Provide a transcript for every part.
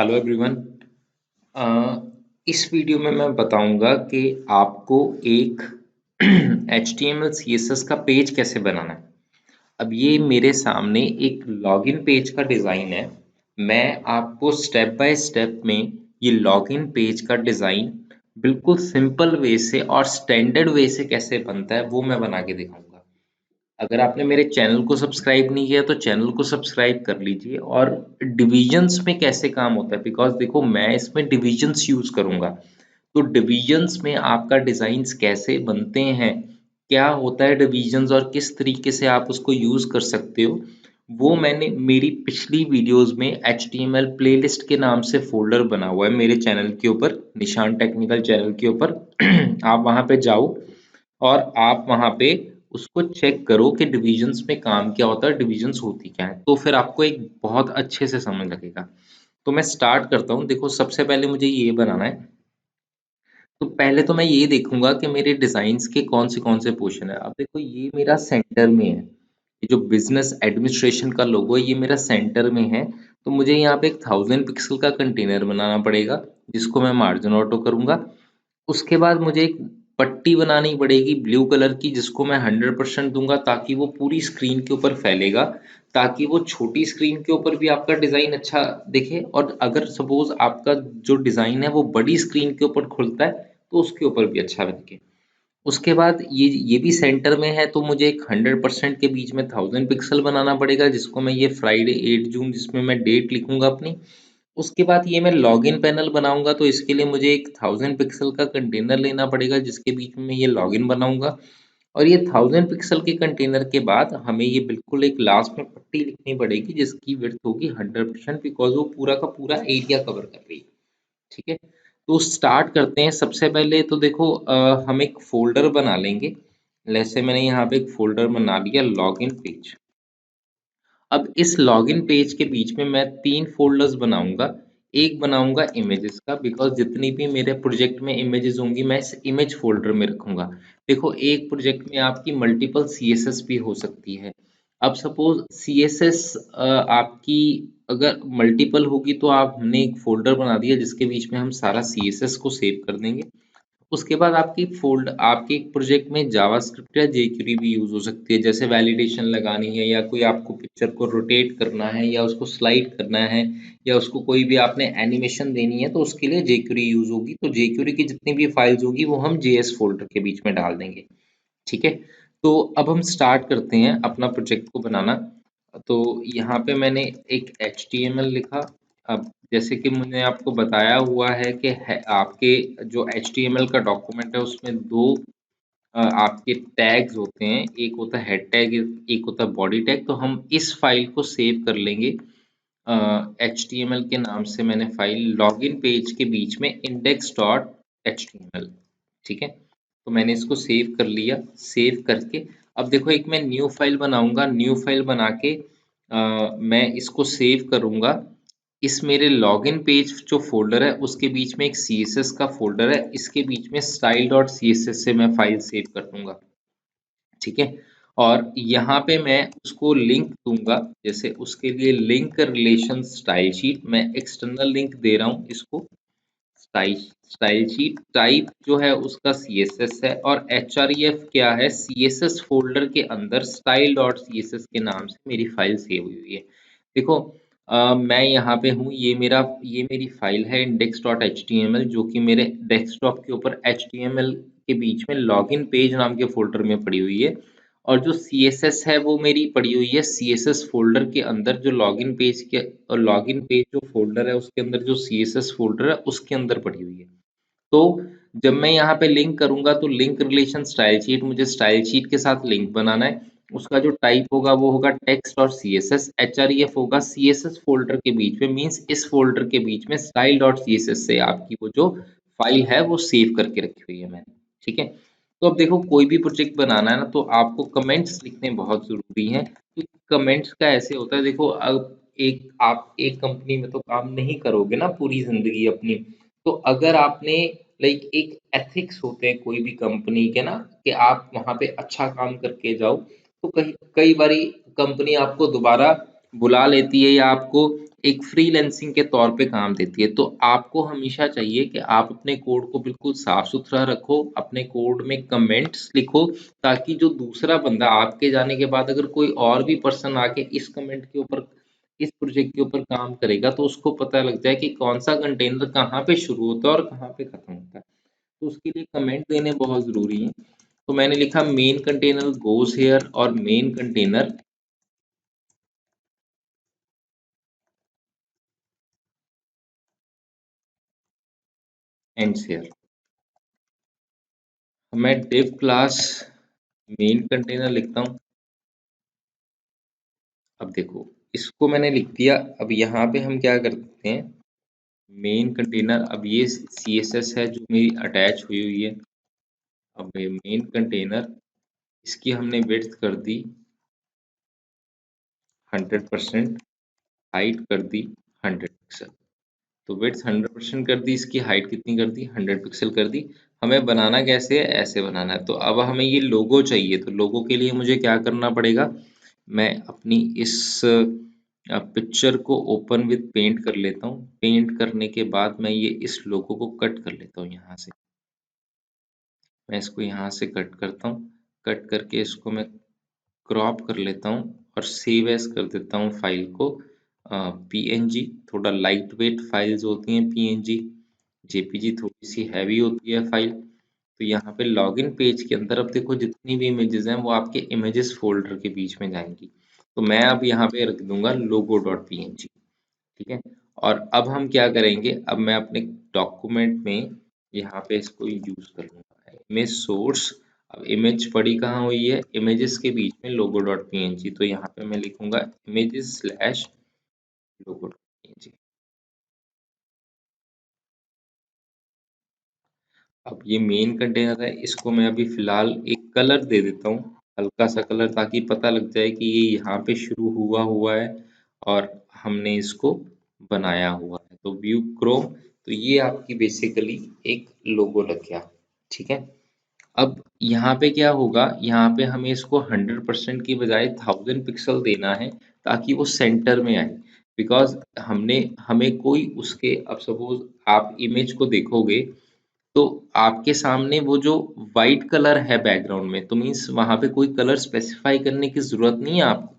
Hello everyone. अ, इस video में मैं बताऊंगा कि आपको एक HTML CSS का पेज कैसे बनाना है। अब ये मेरे सामने एक लॉगिन पेज का डिज़ाइन है। मैं आपको स्टेप बाय स्टेप में ये लॉगिन पेज का डिज़ाइन बिल्कुल सिंपल वे से और स्टैंडर्ड वे से कैसे बनता है वो मैं बना के दिखाऊंगा। अगर आपने मेरे चैनल को सब्सक्राइब नहीं किया तो चैनल को सब्सक्राइब कर लीजिए। और डिविजन्स में कैसे काम होता है, बिकॉज देखो मैं इसमें डिविजन्स यूज करूंगा, तो डिविजन्स में आपका डिजाइन्स कैसे बनते हैं, क्या होता है डिविजन्स और किस तरीके से आप उसको यूज कर सकते हो, वो मैंने मेरी पिछली वीडियोस में HTML प्लेलिस्ट के नाम से फोल्डर बना हुआ है मेरे चैनल के ऊपर, निशान टेक्निकल चैनल के ऊपर। आप वहां पे जाओ और आप वहां पे उसको चेक करो कि डिविजन्स में काम क्या होता है, डिविजन्स होती क्या है, तो फिर आपको एक बहुत अच्छे से समझ लगेगा। तो मैं स्टार्ट करता हूँ। देखो सबसे पहले मुझे ये बनाना है, तो पहले तो मैं ये देखूंगा कि मेरे डिजाइन्स के कौन से पोर्शन है। अब देखो ये मेरा सेंटर में है, ये जो बिजनेस एडमिनिस्ट्रेशन का लोगो है ये मेरा सेंटर में है। तो मुझे यहाँ पे एक 1000 पिक्सल का कंटेनर बनाना पड़ेगा जिसको मैं मार्जिन ऑटो करूंगा। उसके बाद मुझे एक पट्टी बनानी पड़ेगी ब्लू कलर की जिसको मैं 100% दूंगा ताकि वो पूरी स्क्रीन के ऊपर फैलेगा, ताकि वो छोटी स्क्रीन के ऊपर भी आपका डिजाइन अच्छा दिखे, और अगर सपोज आपका जो डिजाइन है वो बड़ी स्क्रीन के ऊपर खुलता है तो उसके ऊपर भी अच्छा दिखे। उसके बाद ये भी सेंटर में है, तो मुझे एक 100% के बीच में 1000 पिक्सल बनाना पड़ेगा जिसको मैं ये फ्राइडे 8 जून जिसमें मैं डेट लिखूंगा अपनी। उसके बाद ये मैं लॉगिन पैनल बनाऊंगा, तो इसके लिए मुझे एक 1000 पिक्सल का कंटेनर लेना पड़ेगा जिसके बीच में मैं ये लॉगिन बनाऊंगा। और ये 1000 पिक्सल के कंटेनर के बाद हमें ये बिल्कुल एक लास्ट में पट्टी लिखनी पड़ेगी जिसकी विड्थ होगी 100%, बिकॉज वो पूरा का पूरा एरिया कवर कर रही है। ठीक है, तो स्टार्ट करते हैं। सबसे पहले तो देखो हम एक फोल्डर बना लेंगे। जैसे मैंने यहाँ पे एक फोल्डर बना लिया लॉगिन पेज। अब इस लॉगिन पेज के बीच में मैं 3 फोल्डर्स बनाऊंगा। एक बनाऊंगा इमेजेस का, बिकॉज जितनी भी मेरे प्रोजेक्ट में इमेजेस होंगी मैं इस इमेज फोल्डर में रखूंगा। देखो एक प्रोजेक्ट में आपकी मल्टीपल CSS भी हो सकती है। अब सपोज CSS आपकी अगर मल्टीपल होगी तो आप हमने एक फोल्डर बना दिया जिसके बीच में हम सारा CSS को सेव कर देंगे। उसके बाद आपके एक प्रोजेक्ट में जावास्क्रिप्ट या jQuery भी यूज हो सकती है, जैसे वैलिडेशन लगानी है या कोई आपको पिक्चर को रोटेट करना है या उसको स्लाइड करना है या उसको कोई भी आपने एनिमेशन देनी है तो उसके लिए jQuery यूज होगी। तो jQuery की जितनी भी फाइल्स होगी वो हम JS फोल्डर के बीच में डाल देंगे। ठीक है, तो अब हम स्टार्ट करते हैं अपना प्रोजेक्ट को बनाना। तो यहाँ पे मैंने एक HTML लिखा। अब जैसे कि मैंने आपको बताया हुआ है कि आपके जो HTML का डॉक्यूमेंट है उसमें दो आपके टैग्स होते हैं, एक होता है हेड टैग, एक होता है बॉडी टैग। तो हम इस फाइल को सेव कर लेंगे। HTML के नाम से मैंने फाइल लॉगिन पेज के बीच में index.html। ठीक है, तो मैंने इसको सेव कर लिया। सेव करके अब देखो एक मैं न्यू फाइल बनाऊंगा। न्यू फाइल बना के मैं इसको सेव करूंगा। इस मेरे लॉगिन पेज जो फोल्डर है उसके बीच में एक CSS का फोल्डर है, इसके बीच में style.css से मैं फाइल सेव कर दूंगा। ठीक है, और यहाँ पे मैं उसको लिंक दूंगा। जैसे उसके लिए लिंक रिलेशन स्टाइल शीट, मैं एक्सटर्नल लिंक दे रहा हूँ इसको। स्टाइल स्टाइल शीट टाइप जो है उसका CSS है, और href क्या है, CSS फोल्डर के अंदर style.css के नाम से मेरी फाइल सेव हुई है। देखो मैं यहाँ पे हूँ, ये मेरी फाइल है index.html जो कि मेरे डेस्कटॉप के ऊपर HTML के बीच में लॉगिन पेज नाम के फोल्डर में पड़ी हुई है। और जो CSS है वो मेरी पड़ी हुई है CSS फोल्डर के अंदर, जो लॉगिन पेज जो फोल्डर है उसके अंदर जो CSS फोल्डर है उसके अंदर पड़ी हुई है। तो जब मैं यहाँ पे लिंक करूंगा तो लिंक रिलेशन स्टाइल शीट, मुझे स्टाइल शीट के साथ लिंक बनाना है। उसका जो टाइप होगा वो होगा टेक्स्ट और CSS। href होगा CSS फोल्डर के बीच में, मींस इस फोल्डर के बीच में style.css से आपकी वो जो फाइल है वो सेव करके रखी हुई है मैंने। ठीक है, तो अब देखो कोई भी प्रोजेक्ट बनाना है ना तो आपको कमेंट्स लिखने बहुत जरूरी है, क्योंकि कमेंट्स का ऐसे होता है। देखो अब आप एक कंपनी में तो काम नहीं करोगे ना पूरी जिंदगी अपनी। तो अगर आपने लाइक एक एथिक्स होते हैं कोई भी कंपनी के ना, कि आप वहां पे अच्छा काम करके जाओ, तो कई कई बारी कंपनी आपको दोबारा बुला लेती है या आपको एक फ्रीलांसिंग के तौर पे काम देती है। तो आपको हमेशा चाहिए कि आप अपने कोड को बिल्कुल साफ-सुथरा रखो, अपने कोड में कमेंट्स लिखो, ताकि जो दूसरा बंदा आपके जाने के बाद अगर कोई और भी पर्सन आके इस कमेंट के ऊपर, इस प्रोजेक्ट के ऊपर काम करेगा, तो उसको पता लग जाए कि कौन-सा कंटेनर कहाँ पे शुरू होता है और कहाँ पे खत्म होता है। तो उसके लिए कमेंट देने बहुत ज़रूरी हैं। तो मैंने लिखा मेन कंटेनर गोज़ हियर और मेन कंटेनर एंड्स हियर। मैं div क्लास मेन कंटेनर लिखता हूँ। अब देखो, इसको मैंने लिख दिया। अब यहाँ पे हम क्या करते हैं, मेन कंटेनर, अब ये CSS है जो मेरी अटैच हुई हुई है। अब मेन कंटेनर, इसकी हमने विड्थ कर दी 100%, हाइट कर दी 100 पिक्सल। तो विड्थ 100% कर दी, इसकी हाइट कितनी कर दी, 100 पिक्सल कर दी। हमें बनाना कैसे है, ऐसे बनाना है। तो अब हमें ये लोगो चाहिए, तो लोगो के लिए मुझे क्या करना पड़ेगा, मैं अपनी इस पिक्चर को ओपन विद पेंट कर लेता हूँ। पेंट करने के बाद मैं ये इस लोगो को कट कर लेता हूँ यहाँ से। मैं इसको यहाँ से कट करता हूँ। कट करके इसको मैं क्रॉप कर लेता हूँ और सेव एज कर देता हूँ फाइल को पीएनजी। थोड़ा लाइट वेट फाइल्स होती हैं पीएनजी। जेपीजी थोड़ी सी हैवी होती है फाइल। तो यहाँ पे लॉगिन पेज के अंदर अब देखो जितनी भी इमेजेस हैं वो आपके इमेजेस फोल्डर के बीच में जाएंगी। तो मैं अब यहाँ पे रख दूंगा लोगो डॉट पीएनजी। ठीक है। और अब हम क्या करेंगे, अब मैं अपने डॉक्यूमेंट में यहाँ पे इसको यूज करूंगा इमेज सोर्स। अब इमेज पड़ी कहाँ हुई है, इमेजेस के बीच में लोगो डॉट पीएनजी। तो यहाँ पे मैं लिखूंगा इमेजेस स्लैश लोगो डॉट पीएनजी। अब ये मेन कंटेनर है, इसको मैं अभी फिलहाल एक कलर दे देता हूँ, हल्का सा कलर, ताकि पता लग जाए कि ये यहाँ पे शुरू हुआ हुआ है और हमने इसको बनाया हुआ है। तो व्यू क्रोम, तो ये आपकी बेसिकली एक लोगो लग गया। ठीक है। अब यहाँ पे क्या होगा, यहाँ पे हमें इसको 100% की बजाय 1000 पिक्सल देना है, ताकि वो सेंटर में आए। बिकॉज हमने, हमें कोई उसके, अब सपोज आप इमेज को देखोगे तो आपके सामने वो जो वाइट कलर है बैकग्राउंड में, तो मीन्स वहां पे कोई कलर स्पेसिफाई करने की जरूरत नहीं है आपको।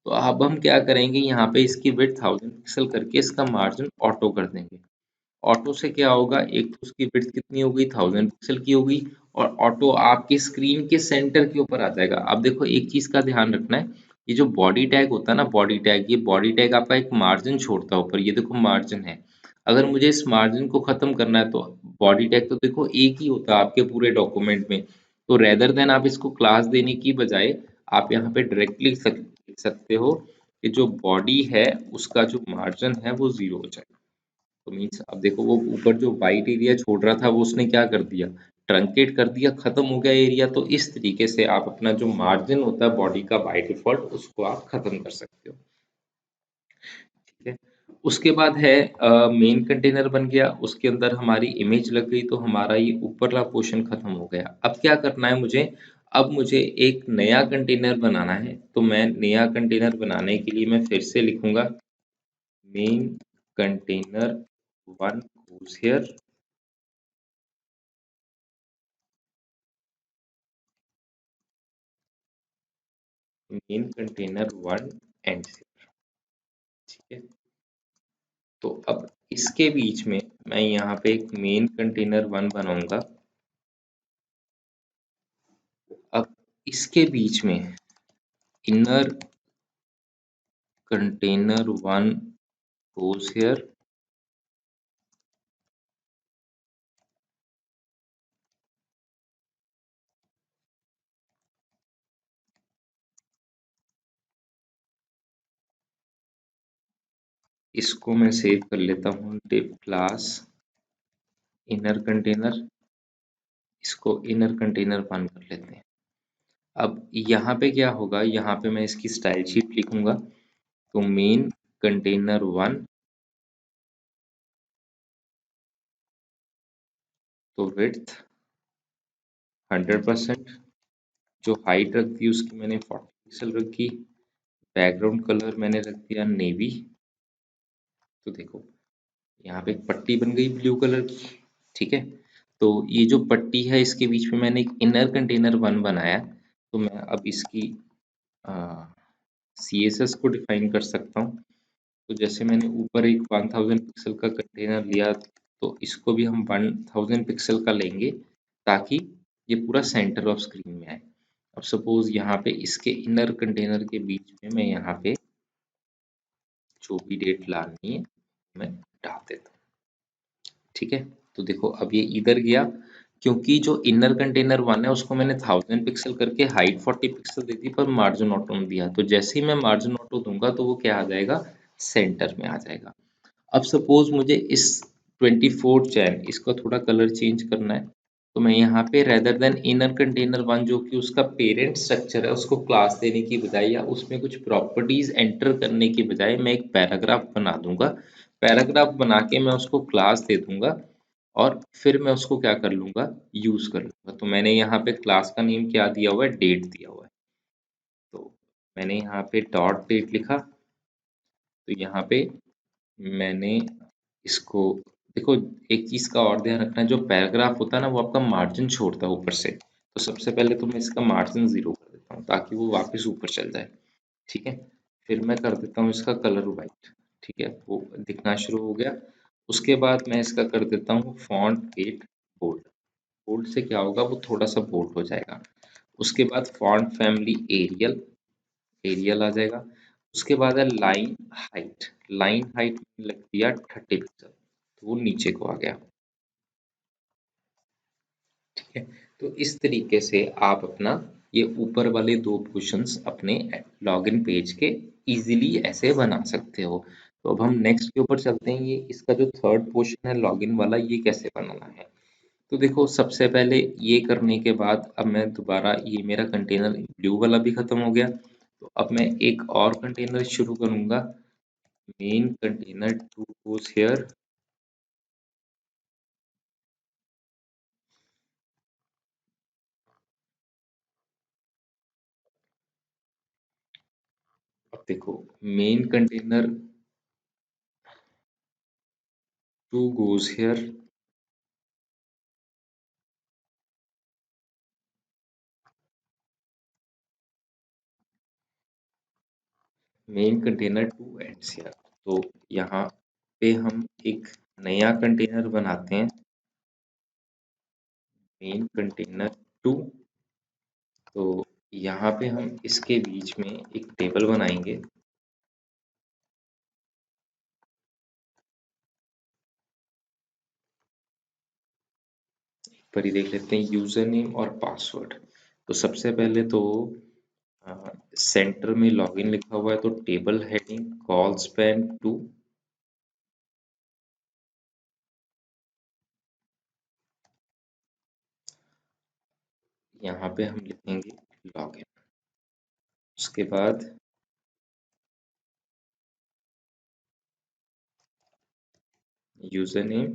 तो अब हम क्या करेंगे, यहाँ पे इसकी विड्थ 1000 पिक्सल करके इसका मार्जिन ऑटो कर देंगे। ऑटो से क्या होगा, एक तो उसकी विड्थ कितनी होगी, 1000 पिक्सल की होगी, और ऑटो आपकी स्क्रीन के सेंटर के ऊपर आ जाएगा। अब देखो एक चीज का ध्यान रखना है, ये जो बॉडी टैग होता है ना, बॉडी टैग, ये बॉडी टैग आपका एक मार्जिन छोड़ता है ऊपर, ये देखो मार्जिन है। अगर मुझे इस मार्जिन को खत्म करना है तो बॉडी टैग तो देखो एक ही होता है आपके पूरे डॉक्यूमेंट में। तो रेदर देन आप इसको क्लास देने की बजाय आप यहाँ पे डायरेक्टली लिख सकते हो कि जो बॉडी है उसका जो मार्जिन है वो 0 हो जाए। तो मीन्स अब देखो वो ऊपर जो वाइट एरिया छोड़ रहा था वो उसने क्या कर दिया, ट्रंकेट कर दिया, खत्म हो गया एरिया। तो इस तरीके से आप अपना जो मार्जिन होता है बॉडी का बाय डिफॉल्ट, उसको आप खत्म कर सकते हो। ठीक है। उसके बाद है मेन कंटेनर बन गया, उसके अंदर हमारी इमेज लग गई, तो हमारा ये ऊपरला पोर्शन खत्म हो गया। अब क्या करना है मुझे, अब मुझे एक नया कंटेनर बनाना है। तो मैं नया कंटेनर बनाने के लिए मैं फिर से लिखूंगा main container one goes here, main container one and से। ठीक है। तो अब इसके बीच में मैं यहाँ पे एक मेन कंटेनर वन बनाऊंगा। अब इसके बीच में inner container one goes here, इसको मैं सेव कर लेता हूँ डिव क्लास इनर कंटेनर, इसको इनर कंटेनर वन कर लेते हैं। अब यहाँ पे क्या होगा, यहाँ पे मैं इसकी स्टाइल शीट लिखूंगा। तो मेन कंटेनर वन, तो विड्थ 100%, जो हाइट रख दी उसकी मैंने 40 पिक्सल रखी, बैकग्राउंड कलर मैंने रख दिया नेवी। तो देखो यहाँ पे एक पट्टी बन गई ब्लू कलर की, ठीक है। तो ये जो पट्टी है इसके बीच में मैंने एक इनर कंटेनर वन बनाया, तो मैं अब इसकी CSS को डिफाइन कर सकता हूँ। तो जैसे मैंने ऊपर एक 1000 पिक्सल का कंटेनर लिया, तो इसको भी हम 1000 पिक्सल का लेंगे ताकि ये पूरा सेंटर ऑफ स्क्रीन में आए। अब सपोज यहाँ पे इसके इनर कंटेनर के बीच में मैं यहाँ पे जो भी डेट डालनी है मैं डाल देता हूँ, ठीक है। तो देखो अब ये इधर गया, क्योंकि जो इनर कंटेनर वन है उसको मैंने 1000 पिक्सल करके हाइट 40 पिक्सल दे दी पर मार्जिन ऑटो में दिया। तो जैसे ही मैं मार्जिन ऑटो दूंगा तो वो क्या आ जाएगा, सेंटर में आ जाएगा। अब सपोज मुझे इस 24 चैन इसका थोड़ा कलर चेंज करना है, तो मैं यहाँ पे rather than inner container one जो कि उसका पेरेंट स्ट्रक्चर है उसको क्लास देने की बजाय या उसमें कुछ प्रॉपर्टीज एंटर करने की बजाय मैं एक पैराग्राफ बना दूंगा। पैराग्राफ बना के मैं उसको क्लास दे दूंगा और फिर मैं उसको क्या कर लूंगा, यूज कर लूंगा। तो मैंने यहाँ पे क्लास का नेम क्या दिया हुआ है, डेट दिया हुआ है। तो मैंने यहाँ पे डॉट डेट लिखा, तो यहाँ पे मैंने इसको देखो, एक चीज का और ध्यान रखना है, जो पैराग्राफ होता है ना वो आपका मार्जिन छोड़ता है ऊपर से। तो सबसे पहले तो मैं इसका मार्जिन 0 कर देता हूँ ताकि वो वापस ऊपर चल जाए, ठीक है। फिर मैं कर देता हूँ इसका कलर वाइट, ठीक है, वो दिखना शुरू हो गया। उसके बाद मैं इसका कर देता हूँ फॉन्ट वेट बोल्ड। बोल्ड से क्या होगा, वो थोड़ा सा बोल्ड हो जाएगा। उसके बाद फॉन्ट फैमिली एरियल, एरियल आ जाएगा। उसके बाद है लाइन हाइट, लाइन हाइट लग दिया 30 पिक्सल, तो वो नीचे को आ गया, ठीक है। तो इस तरीके से आप अपना ये ऊपर वाले दो पोर्शंस अपने लॉगिन पेज के इजीली ऐसे बना सकते हो। तो अब हम नेक्स्ट के ऊपर चलते हैं, ये इसका जो थर्ड पोर्शन है लॉगिन वाला, ये कैसे बनाना है। तो देखो सबसे पहले ये करने के बाद अब मैं दोबारा, ये मेरा कंटेनर ब्लू वाला भी खत्म हो गया, तो अब मैं एक और कंटेनर शुरू करूंगा, main container two goes here. अब देखो main container two goes here, main container two ends here. तो यहाँ पे हम एक नया कंटेनर बनाते हैं, मेन कंटेनर टू। तो यहाँ पे हम इसके बीच में एक टेबल बनाएंगे, पर ही देख लेते हैं यूजर नेम और पासवर्ड। तो सबसे पहले तो सेंटर में लॉगिन लिखा हुआ है, तो table heading col span two, यहाँ पे हम लिखेंगे लॉगिन। उसके बाद यूजर नेम,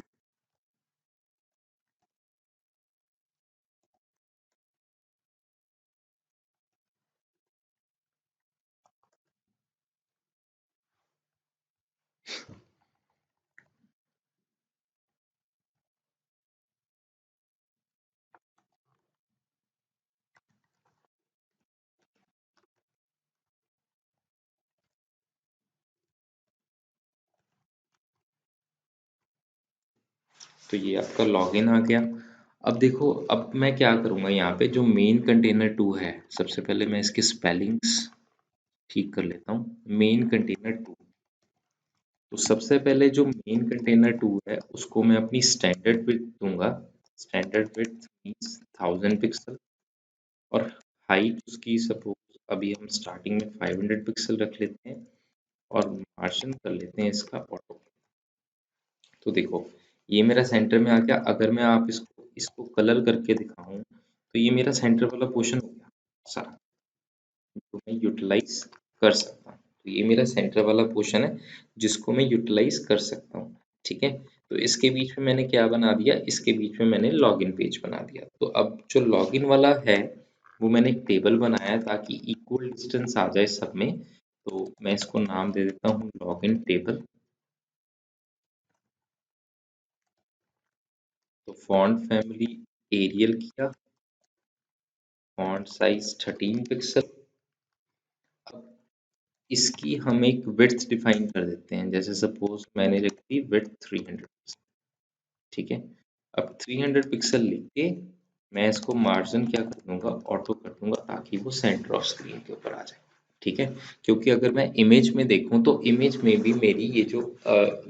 तो ये आपका लॉगिन आ गया। अब देखो अब मैं क्या करूँगा, यहाँ पे जो मेन कंटेनर टू है, सबसे पहले मैं इसकी स्पेलिंग्स ठीक कर लेता हूँ। मेन कंटेनर टू, तो सबसे पहले जो मेन कंटेनर टू है उसको मैं अपनी स्टैंडर्ड विड्थ दूंगा। स्टैंडर्ड विड्थ मीन्स 1000 पिक्सल, और हाइट उसकी सपोज अभी हम स्टार्टिंग में 500 पिक्सल रख लेते हैं, और मार्जिन कर लेते हैं इसका ऑटो। तो देखो ये मेरा सेंटर में आ गया। अगर मैं आप इसको इसको कलर करके दिखाऊं तो ये मेरा सेंटर वाला पोर्शन हो गया सारा, जो मैं यूटिलाइज कर सकता हूँ। तो ये मेरा सेंटर वाला पोर्शन है जिसको मैं यूटिलाइज कर सकता हूँ, ठीक है। तो इसके बीच में मैंने क्या बना दिया, इसके बीच में मैंने लॉगिन पेज बना दिया। तो अब जो लॉगिन वाला है वो मैंने एक टेबल बनाया ताकि इक्वल डिस्टेंस आ जाए सब में, तो मैं इसको नाम दे देता हूँ लॉगिन टेबल। तो फॉन्ट फैमिली एरियल किया, फॉन्ट साइज 13 पिक्सल। अब इसकी हम एक विड्थ डिफाइन कर देते हैं, जैसे सपोज मैंने लिख दी विड्थ 300 पिक्सल। ठीक है, अब 300 पिक्सल लिख के मैं इसको मार्जिन क्या कर दूंगा, ऑटो कर दूंगा, ताकि वो सेंटर ऑफ स्क्रीन के ऊपर आ जाए। ठीक है, क्योंकि अगर मैं इमेज में देखूं तो इमेज में भी मेरी ये जो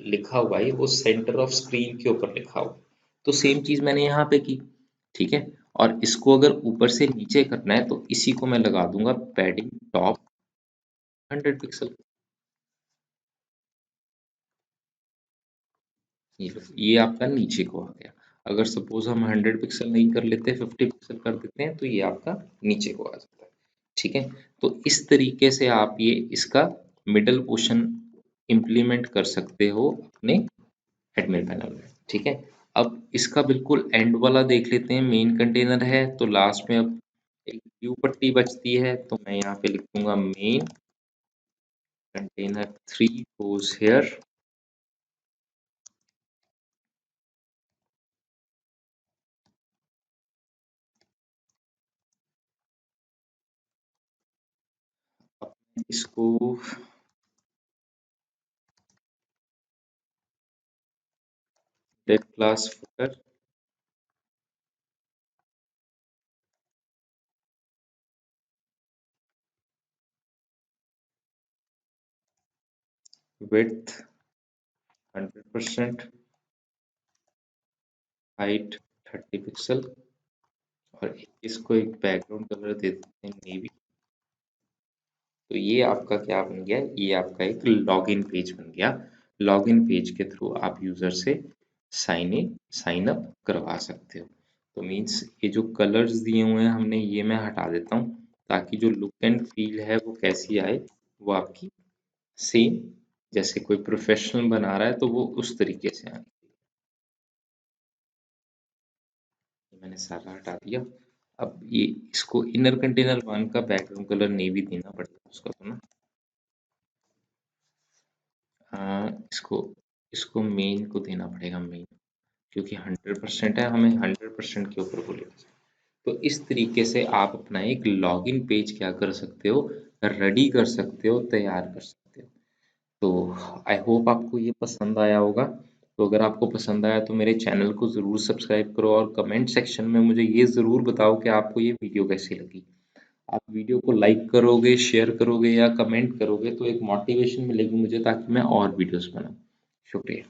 लिखा हुआ है वो सेंटर ऑफ स्क्रीन के ऊपर लिखा हुआ है। तो सेम चीज मैंने यहाँ पे की। ठीक है, और इसको अगर ऊपर से नीचे करना है तो इसी को मैं लगा दूंगा पैडिंग टॉप 100 पिक्सल। ये लो, ये आपका नीचे को आ गया। अगर सपोज हम 100 पिक्सल नहीं कर लेते, 50 पिक्सल कर देते हैं, तो ये आपका नीचे को आ जाता है। ठीक है, तो इस तरीके से आप ये इसका मिडल पोर्शन इम्प्लीमेंट कर सकते हो अपने एडमिन पैनल में। ठीक है, अब इसका बिल्कुल एंड वाला देख लेते हैं। मेन कंटेनर है तो लास्ट में अब एक व्यू पट्टी बचती है, तो मैं यहाँ पे लिख दूंगा मेन कंटेनर 3 goes here। अब इसको def class footer width 100%, height 30 pixel, और इसको एक बैकग्राउंड कलर दे देते हैं नेवी। तो ये आपका क्या बन गया, ये आपका एक लॉगिन पेज बन गया। लॉगिन पेज के थ्रू आप यूजर से साइन अप करवा सकते हो। तो मीन्स ये जो कलर्स दिए हुए हैं हमने, ये मैं हटा देता हूँ, ताकि जो लुक एंड फील है वो कैसी आए, वो आपकी सेम, जैसे कोई प्रोफेशनल बना रहा है तो वो उस तरीके से आए। मैंने सारा हटा दिया। अब ये इसको इनर कंटेनर 1 का बैकग्राउंड कलर नेवी देना पड़ेगा उसका, तो ना इसको इसको मेन को देना पड़ेगा मेन, क्योंकि 100% है, हमें 100% के ऊपर बोलेगा। तो इस तरीके से आप अपना एक लॉगिन पेज क्या कर सकते हो, रेडी कर सकते हो, तैयार कर सकते हो। तो आई होप आपको ये पसंद आया होगा। तो अगर आपको पसंद आया तो मेरे चैनल को ज़रूर सब्सक्राइब करो, और कमेंट सेक्शन में मुझे ये ज़रूर बताओ कि आपको ये वीडियो कैसी लगी। आप वीडियो को लाइक करोगे, शेयर करोगे या कमेंट करोगे तो एक मोटिवेशन मिलेगी मुझे, ताकि मैं और वीडियोस बनाऊं। शुक्रिया।